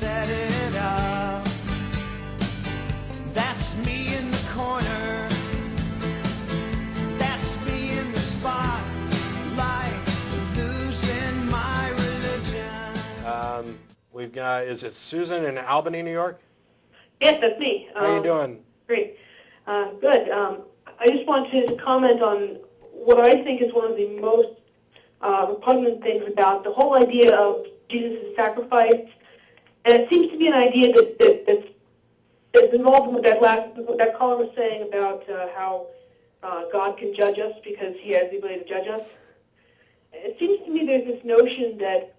set it up. That's me in the corner. That's me in the spotlight, losing my religion. We've got, is it Susan in Albany, New York? Yes, that's me. How you doing? Great. Good. I just wanted to comment on what I think is one of the most repugnant things about the whole idea of Jesus' sacrifice. And it seems to be an idea that's involved in what that caller was saying about how God can judge us because he has the ability to judge us. It seems to me there's this notion that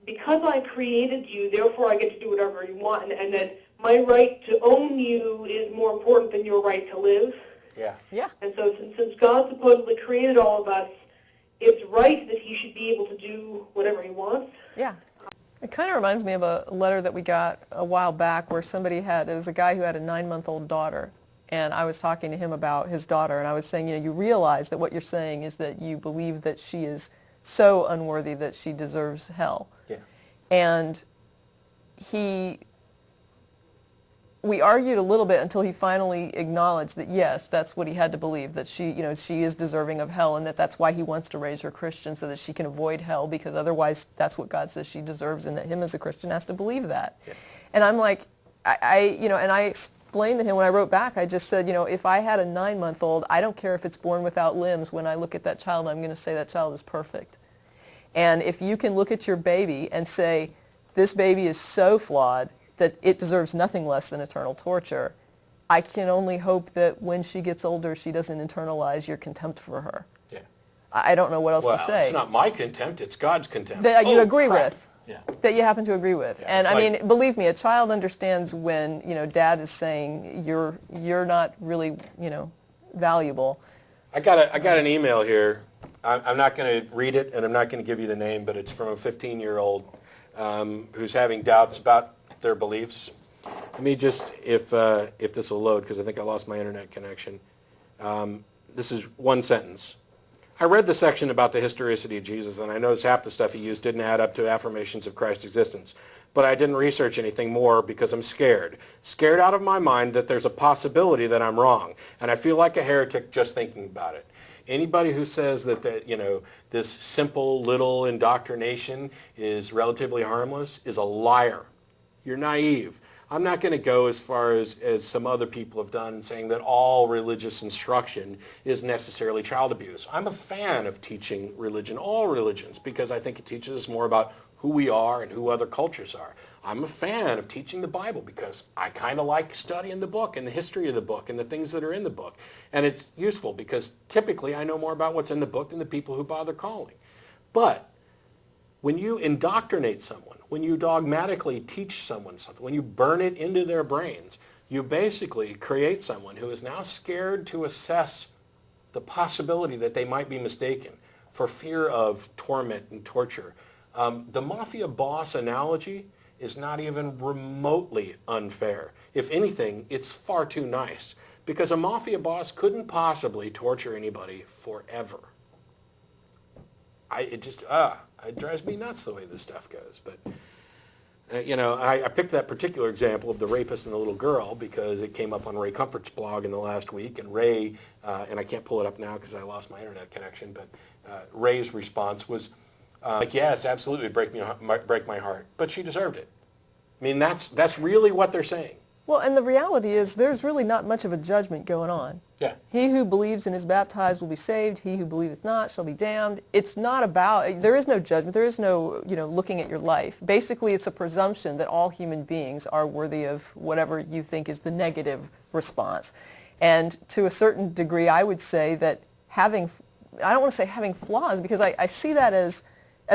because I created you, therefore I get to do whatever you want, and that my right to own you is more important than your right to live. Yeah. Yeah. And so since God supposedly created all of us, it's right that he should be able to do whatever he wants. Yeah. It kind of reminds me of a letter that we got a while back where it was a guy who had a 9-month-old daughter, and I was talking to him about his daughter, and I was saying, you realize that what you're saying is that you believe that she is so unworthy that she deserves hell. Yeah. And we argued a little bit until he finally acknowledged that yes, that's what he had to believe, that she is deserving of hell, and that's why he wants to raise her Christian so that she can avoid hell, because otherwise that's what God says she deserves, and that him as a Christian has to believe that. Yeah. And I'm like, and I explained to him when I wrote back, I just said, if I had a 9-month-old, I don't care if it's born without limbs. When I look at that child, I'm going to say that child is perfect. And if you can look at your baby and say, this baby is so flawed that it deserves nothing less than eternal torture, I can only hope that when she gets older, she doesn't internalize your contempt for her. Yeah. I don't know what else to say. Well, it's not my contempt, it's God's contempt. That you agree with. Yeah. That you happen to agree with. Yeah, and I mean, believe me, a child understands when, Dad is saying you're not really, valuable. I got an email here. I'm not going to read it, and I'm not going to give you the name, but it's from a 15-year-old who's having doubts about their beliefs. Let me just, if this will load, because I think I lost my internet connection. This is one sentence. I read the section about the historicity of Jesus, and I noticed half the stuff he used didn't add up to affirmations of Christ's existence. But I didn't research anything more because I'm scared. Scared out of my mind that there's a possibility that I'm wrong. And I feel like a heretic just thinking about it. Anybody who says that this simple little indoctrination is relatively harmless is a liar. You're naive. I'm not going to go as far as some other people have done, saying that all religious instruction is necessarily child abuse. I'm a fan of teaching religion, all religions, because I think it teaches us more about who we are and who other cultures are. I'm a fan of teaching the Bible because I kind of like studying the book and the history of the book and the things that are in the book. And it's useful because typically I know more about what's in the book than the people who bother calling. But when you indoctrinate someone, when you dogmatically teach someone something, when you burn it into their brains, you basically create someone who is now scared to assess the possibility that they might be mistaken for fear of torment and torture. The mafia boss analogy is not even remotely unfair. If anything, it's far too nice, because a mafia boss couldn't possibly torture anybody forever. It drives me nuts the way this stuff goes. But, I picked that particular example of the rapist and the little girl because it came up on Ray Comfort's blog in the last week, and Ray, and I can't pull it up now because I lost my internet connection, but Ray's response was, yes, absolutely, break my heart, but she deserved it. I mean, that's really what they're saying. Well, and the reality is there's really not much of a judgment going on. Yeah. He who believes and is baptized will be saved. He who believeth not shall be damned. It's not about, there is no judgment. There is no, looking at your life. Basically, it's a presumption that all human beings are worthy of whatever you think is the negative response. And to a certain degree, I would say that I don't want to say having flaws, because I see that as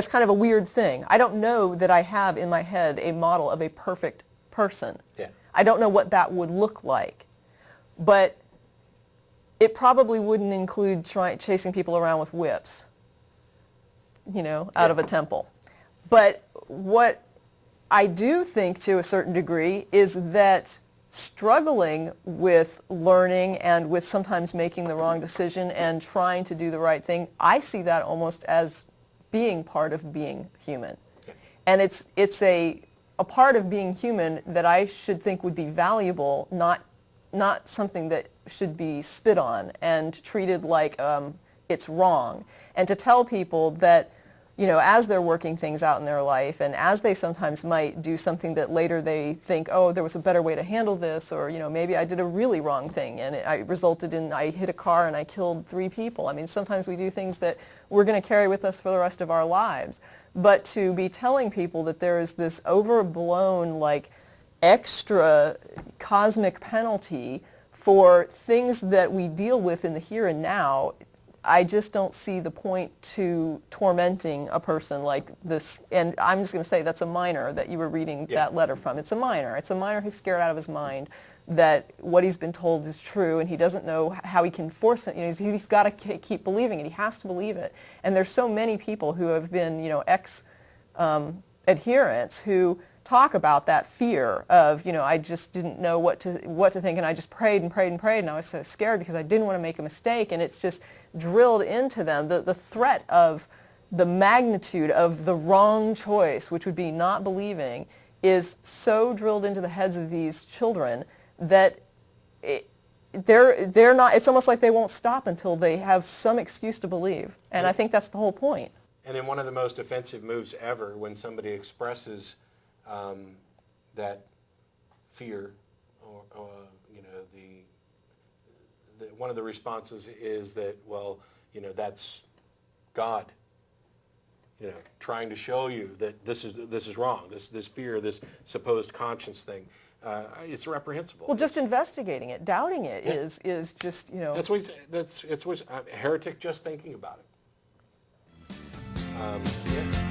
kind of a weird thing. I don't know that I have in my head a model of a perfect person. Yeah. I don't know what that would look like. But it probably wouldn't include chasing people around with whips, out of a temple. But what I do think to a certain degree is that struggling with learning and with sometimes making the wrong decision and trying to do the right thing, I see that almost as being part of being human. And it's a a part of being human that I should think would be valuable, not something that should be spit on and treated like it's wrong. And to tell people that, you know, as they're working things out in their life, and as they sometimes might do something that later they think, oh, there was a better way to handle this, or, you know, maybe I did a really wrong thing and I resulted in, I hit a car and I killed 3 people. I mean, sometimes we do things that we're going to carry with us for the rest of our lives. But to be telling people that there is this overblown, like, extra cosmic penalty for things that we deal with in the here and now, I just don't see the point to tormenting a person like this. And I'm just going to say that's a minor that you were reading that letter from. It's a minor. It's a minor who's scared out of his mind that what he's been told is true, and he doesn't know how he can force it. You know, he's got to keep believing it. He has to believe it. And there's so many people who have been, you know, adherents who talk about that fear of, you know, I just didn't know what to think, and I just prayed and prayed and prayed, and I was so scared because I didn't want to make a mistake. And it's just drilled into them, the threat of the magnitude of the wrong choice, which would be not believing, is so drilled into the heads of these children that they're not, it's almost like they won't stop until they have some excuse to believe. And I think that's the whole point. And in one of the most offensive moves ever, when somebody expresses that fear, or you know, one of the responses is that, well, you know, that's God, you know, trying to show you that this is wrong. This fear, this supposed conscience thing, it's reprehensible. Well, just investigating it, doubting it is just, you know. That's what it's a heretic just thinking about it. Yeah.